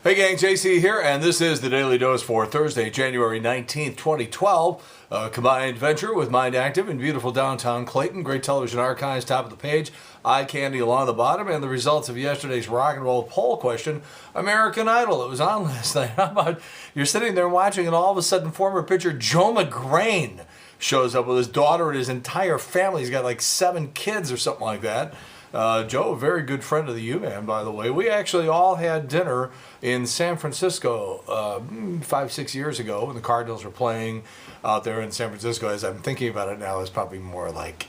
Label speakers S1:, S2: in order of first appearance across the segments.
S1: Hey gang, JC here, and this is the Daily Dose for Thursday, January 19th, 2012. A combined venture with Mind Active in beautiful downtown Clayton. Great television archives, top of the page, eye candy along the bottom, and the results of yesterday's rock and roll poll question, American Idol. It was on last night. How about you're sitting there watching, and all of a sudden former pitcher Joe McGrain shows up with his daughter and his entire family. He's got like 7 kids or something like that. Joe, a very good friend of the U-Man, by the way. We actually all had dinner in San Francisco 5-6 years ago when the Cardinals were playing out there in San Francisco. As I'm thinking about it now, it's probably more like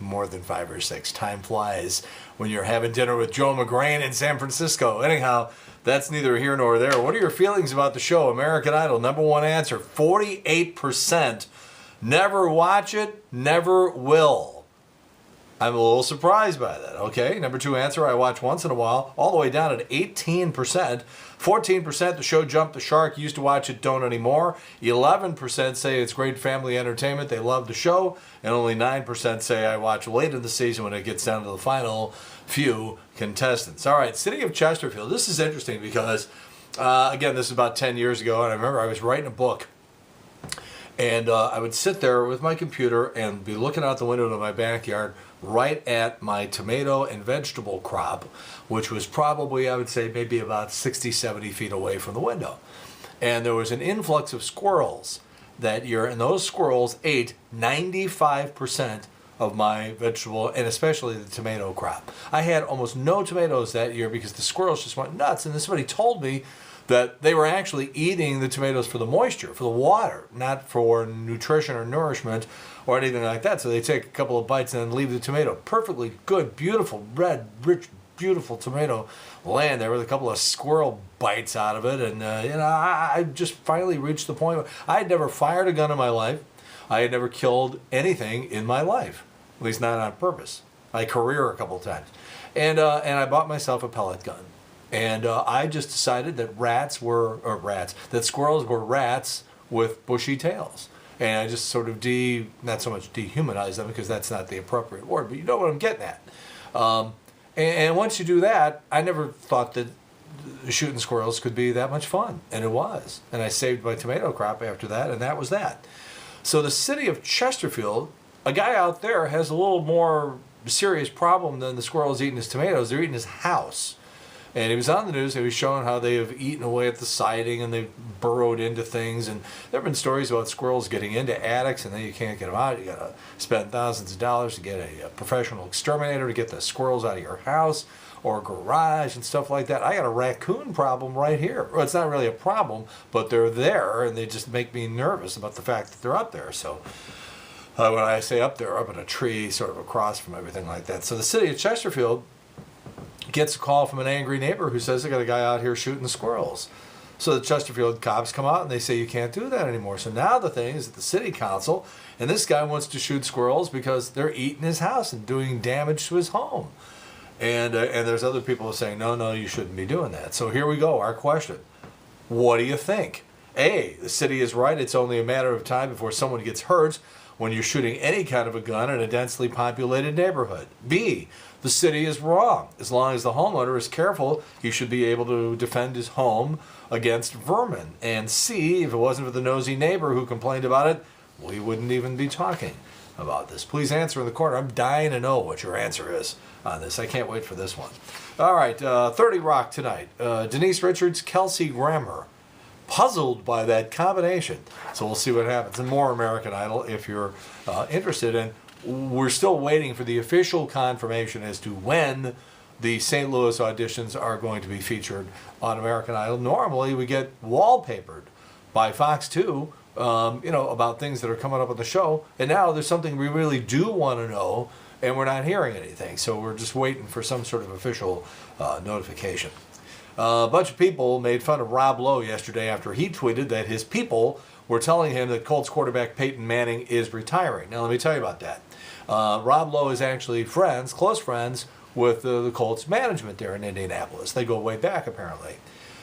S1: more than 5 or 6. Time flies when you're having dinner with Joe McGrain in San Francisco. Anyhow, that's neither here nor there. What are your feelings about the show, American Idol? Number one answer, 48%. Never watch it, never will. I'm a little surprised by that. Okay, number two answer, I watch once in a while, all the way down at 18%. 14%, the show jumped the shark, used to watch it, don't anymore. 11% say it's great family entertainment, they love the show. And only 9% say I watch late in the season when it gets down to the final few contestants. All right, City of Chesterfield. This is interesting because, again, this is about 10 years ago, and I remember I was writing a book. And I would sit there with my computer and be looking out the window of my backyard right at my tomato and vegetable crop, which was probably, I would say, maybe about 60, 70 feet away from the window. And there was an influx of squirrels that year, and those squirrels ate 95% of my vegetable and especially the tomato crop. I had almost no tomatoes that year because the squirrels just went nuts, and somebody told me that they were actually eating the tomatoes for the moisture, for the water, not for nutrition or nourishment or anything like that. So they take a couple of bites and then leave the tomato. Perfectly good, beautiful, red, rich, beautiful tomato land there with a couple of squirrel bites out of it. And, I just finally reached the point where I had never fired a gun in my life. I had never killed anything in my life, at least not on purpose. My career a couple of times. And I bought myself a pellet gun. And I just decided that that squirrels were rats with bushy tails. And I just sort of not so much dehumanized them because that's not the appropriate word, but you know what I'm getting at. And once you do that, I never thought that shooting squirrels could be that much fun. And it was. And I saved my tomato crop after that, and that was that. So the city of Chesterfield, a guy out there has a little more serious problem than the squirrels eating his tomatoes. They're eating his house. And he was on the news, he was showing how they have eaten away at the siding and they've burrowed into things. And there have been stories about squirrels getting into attics and then you can't get them out. You got to spend thousands of dollars to get a professional exterminator to get the squirrels out of your house or garage and stuff like that. I got a raccoon problem right here. Well, it's not really a problem, but they're there and they just make me nervous about the fact that they're up there. So when I say up there, up in a tree sort of across from everything like that. So the city of Chesterfield gets a call from an angry neighbor who says they got a guy out here shooting squirrels. So the Chesterfield cops come out and they say you can't do that anymore. So now the thing is that the city council, and this guy wants to shoot squirrels because they're eating his house and doing damage to his home. And there's other people saying, no, you shouldn't be doing that. So here we go, our question. What do you think? A, the city is right. It's only a matter of time before someone gets hurt when you're shooting any kind of a gun in a densely populated neighborhood. B, the city is wrong. As long as the homeowner is careful, he should be able to defend his home against vermin. And C, if it wasn't for the nosy neighbor who complained about it, we wouldn't even be talking about this. Please answer in the corner. I'm dying to know what your answer is on this. I can't wait for this one. All right, 30 Rock tonight. Denise Richards, Kelsey Grammer. Puzzled by that combination. So we'll see what happens. And more American Idol if you're interested in. We're still waiting for the official confirmation as to when the St. Louis auditions are going to be featured on American Idol. Normally we get wallpapered by Fox 2, about things that are coming up on the show. And now there's something we really do want to know, and we're not hearing anything. So we're just waiting for some sort of official notification. A bunch of people made fun of Rob Lowe yesterday after he tweeted that his people were telling him that Colts quarterback Peyton Manning is retiring. Now, let me tell you about that. Rob Lowe is actually close friends with the Colts management there in Indianapolis. They go way back, apparently.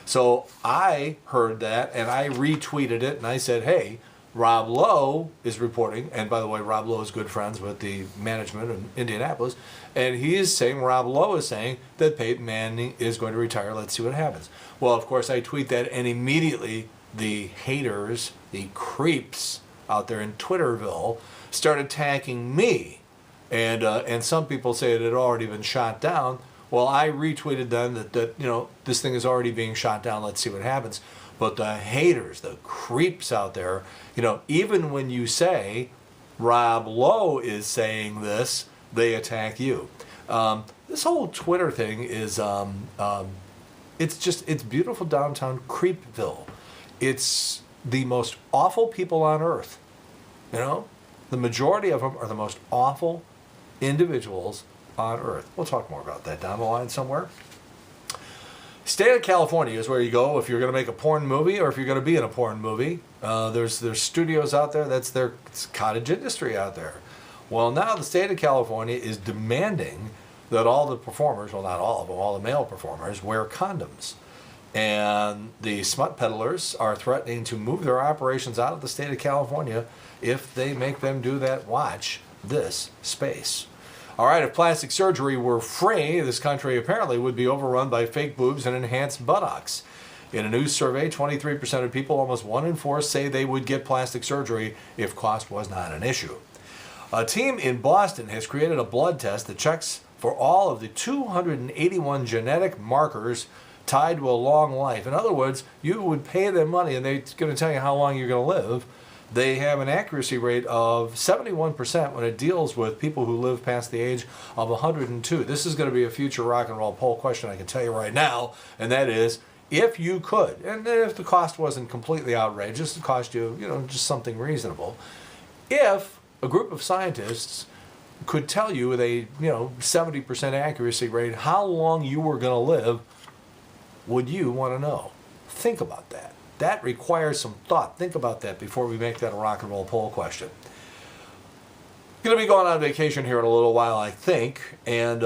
S1: So I heard that, and I retweeted it, and I said, hey, Rob Lowe is reporting, and by the way, Rob Lowe is good friends with the management in Indianapolis, and he is saying, Rob Lowe is saying that Peyton Manning is going to retire. Let's see what happens. Well, of course, I tweet that, and immediately the haters, the creeps out there in Twitterville, start attacking me. And some people say it had already been shot down. Well, I retweeted then that this thing is already being shot down. Let's see what happens. But the haters, the creeps out there, even when you say Rob Lowe is saying this, they attack you. This whole Twitter thing is, it's beautiful downtown Creepville. It's the most awful people on earth. The majority of them are the most awful individuals on earth. We'll talk more about that down the line somewhere. State of California is where you go if you're going to make a porn movie or if you're going to be in a porn movie. There's studios out there. It's cottage industry out there. Well, now the state of California is demanding that all the performers, well, not all of them, all the male performers, wear condoms. And the smut peddlers are threatening to move their operations out of the state of California if they make them do that. Watch this space. All right, if plastic surgery were free, this country apparently would be overrun by fake boobs and enhanced buttocks. In a new survey, 23% of people, almost 1 in 4, say they would get plastic surgery if cost was not an issue. A team in Boston has created a blood test that checks for all of the 281 genetic markers tied to a long life. In other words, you would pay them money and they're going to tell you how long you're going to live. They have an accuracy rate of 71% when it deals with people who live past the age of 102. This is going to be a future rock and roll poll question, I can tell you right now, and that is, if you could, and if the cost wasn't completely outrageous, it cost you, just something reasonable, if a group of scientists could tell you with a, 70% accuracy rate how long you were going to live, would you want to know? Think about that. That requires some thought. Think about that before we make that a rock and roll poll question. Going to be going on vacation here in a little while, I think, and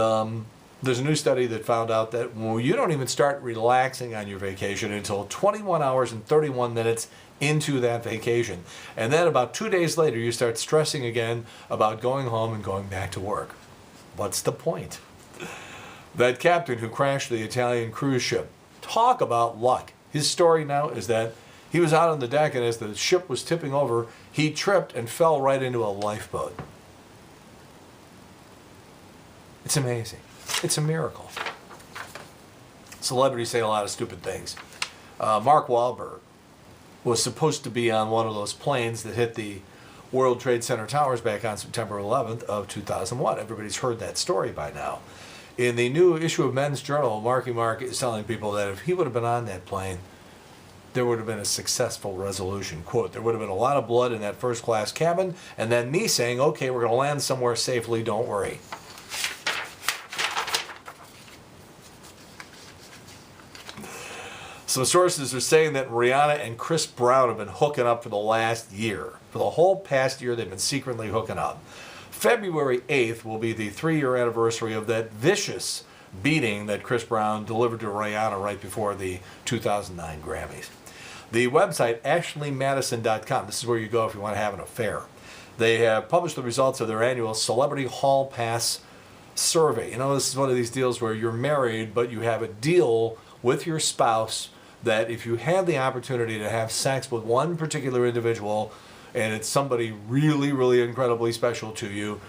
S1: there's a new study that found out that you don't even start relaxing on your vacation until 21 hours and 31 minutes into that vacation. And then about 2 days later, you start stressing again about going home and going back to work. What's the point? That captain who crashed the Italian cruise ship, talk about luck. His story now is that he was out on the deck, and as the ship was tipping over, he tripped and fell right into a lifeboat. It's amazing. It's a miracle. Celebrities say a lot of stupid things. Mark Wahlberg was supposed to be on one of those planes that hit the World Trade Center towers back on September 11th of 2001. Everybody's heard that story by now. In the new issue of Men's Journal, Marky Mark is telling people that if he would have been on that plane, there would have been a successful resolution. Quote, there would have been a lot of blood in that first class cabin, and then me saying, okay, we're going to land somewhere safely, don't worry. Some sources are saying that Rihanna and Chris Brown have been hooking up for the last year. For the whole past year, they've been secretly hooking up. February 8th will be the 3-year anniversary of that vicious beating that Chris Brown delivered to Rihanna right before the 2009 Grammys. The website, AshleyMadison.com, this is where you go if you want to have an affair. They have published the results of their annual Celebrity Hall Pass survey. This is one of these deals where you're married, but you have a deal with your spouse that if you have the opportunity to have sex with one particular individual, and it's somebody really, really incredibly special to you,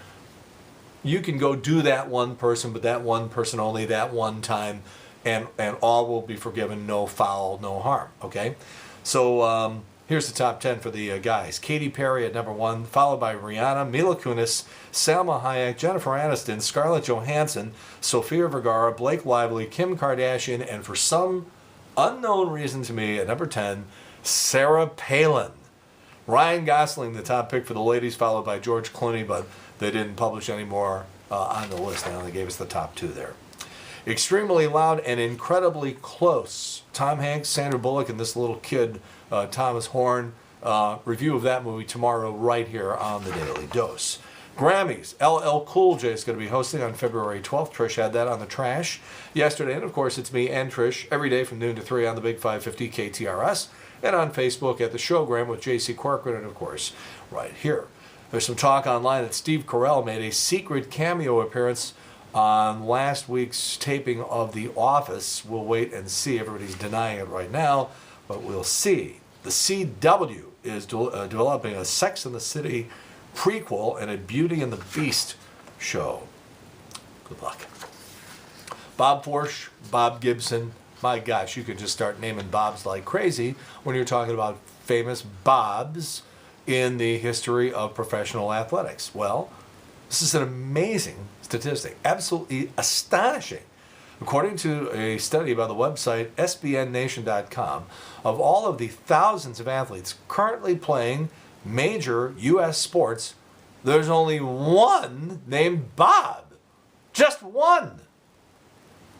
S1: you can go do that one person, but that one person only that one time, and all will be forgiven, no foul, no harm, okay? So here's the top 10 for the guys. Katy Perry at number 1, followed by Rihanna, Mila Kunis, Salma Hayek, Jennifer Aniston, Scarlett Johansson, Sofia Vergara, Blake Lively, Kim Kardashian, and for some unknown reason to me, at number 10, Sarah Palin. Ryan Gosling, the top pick for the ladies, followed by George Clooney, but they didn't publish any more on the list. They only gave us the top 2 there. Extremely Loud and Incredibly Close. Tom Hanks, Sandra Bullock, and this little kid, Thomas Horn. Review of that movie tomorrow right here on The Daily Dose. Grammys, LL Cool J is going to be hosting on February 12th. Trish had that on the trash yesterday. And, of course, it's me and Trish every day from noon to 3 on the Big 550 KTRS and on Facebook at the Showgram with J.C. Corcoran and, of course, right here. There's some talk online that Steve Carell made a secret cameo appearance on last week's taping of The Office. We'll wait and see. Everybody's denying it right now, but we'll see. The CW is developing a Sex and the City prequel and a Beauty and the Beast show. Good luck. Bob Forsch, Bob Gibson. My gosh, you could just start naming Bobs like crazy when you're talking about famous Bobs in the history of professional athletics. Well, this is an amazing statistic, absolutely astonishing. According to a study by the website SBNNation.com, of all of the thousands of athletes currently playing major U.S. sports, there's only one named Bob. Just one.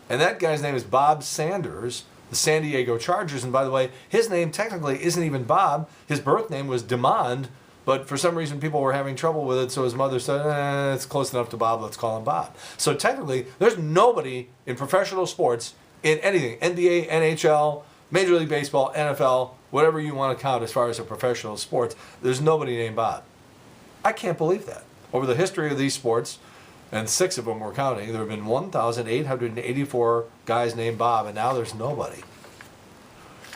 S1: And that guy's name is Bob Sanders, the San Diego Chargers. And by the way, his name technically isn't even Bob. His birth name was Demond, but for some reason people were having trouble with it, so his mother said, it's close enough to Bob, let's call him Bob. So technically, there's nobody in professional sports, in anything, NBA, NHL, Major League Baseball, NFL, whatever you want to count as far as a professional sports, there's nobody named Bob. I can't believe that. Over the history of these sports, and 6 of them we're counting, there have been 1,884 guys named Bob, and now there's nobody.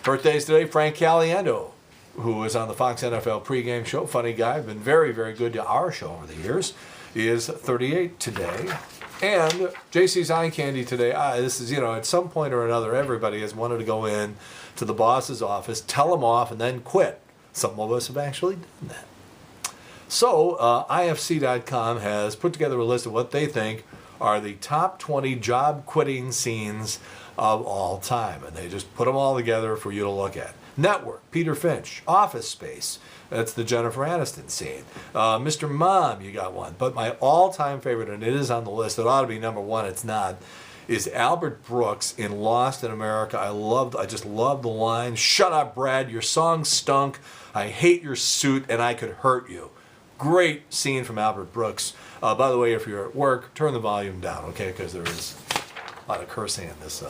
S1: Birthdays today, Frank Caliendo, who was on the Fox NFL pregame show, funny guy, been very, very good to our show over the years, is 38 today. And JC's Eye Candy today, this is, at some point or another, everybody has wanted to go in to the boss's office, tell him off, and then quit. Some of us have actually done that. So, IFC.com has put together a list of what they think are the top 20 job quitting scenes of all time. And they just put them all together for you to look at. Network, Peter Finch. Office Space, that's the Jennifer Aniston scene. Mr. Mom, you got one. But my all-time favorite, and it is on the list, it ought to be number one, it's not, is Albert Brooks in Lost in America. I just love the line, "Shut up, Brad, your song stunk. I hate your suit, and I could hurt you." Great scene from Albert Brooks. By the way, if you're at work, turn the volume down, okay? Because there is a lot of cursing in this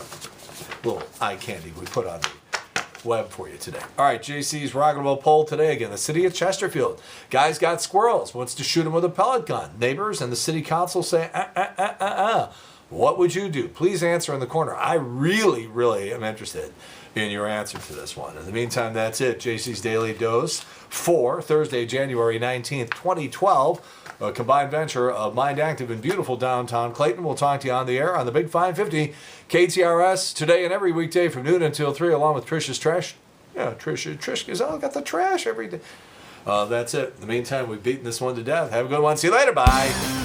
S1: little eye candy we put on the web for you today. All right, JC's Rock'n'Roll poll today again. The city of Chesterfield. Guys got squirrels. Wants to shoot them with a pellet gun. Neighbors and the city council say, What would you do? Please answer in the corner. I really, really am interested in your answer to this one. In the meantime, that's it. JC's Daily Dose for Thursday, January 19th, 2012. A combined venture of Mind Active in beautiful downtown Clayton. We'll talk to you on the air on the Big 550 KTRS today and every weekday from noon until 3, along with Trish's Trash. Yeah, Trish Gazelle got the trash every day. That's it. In the meantime, we've beaten this one to death. Have a good one. See you later. Bye.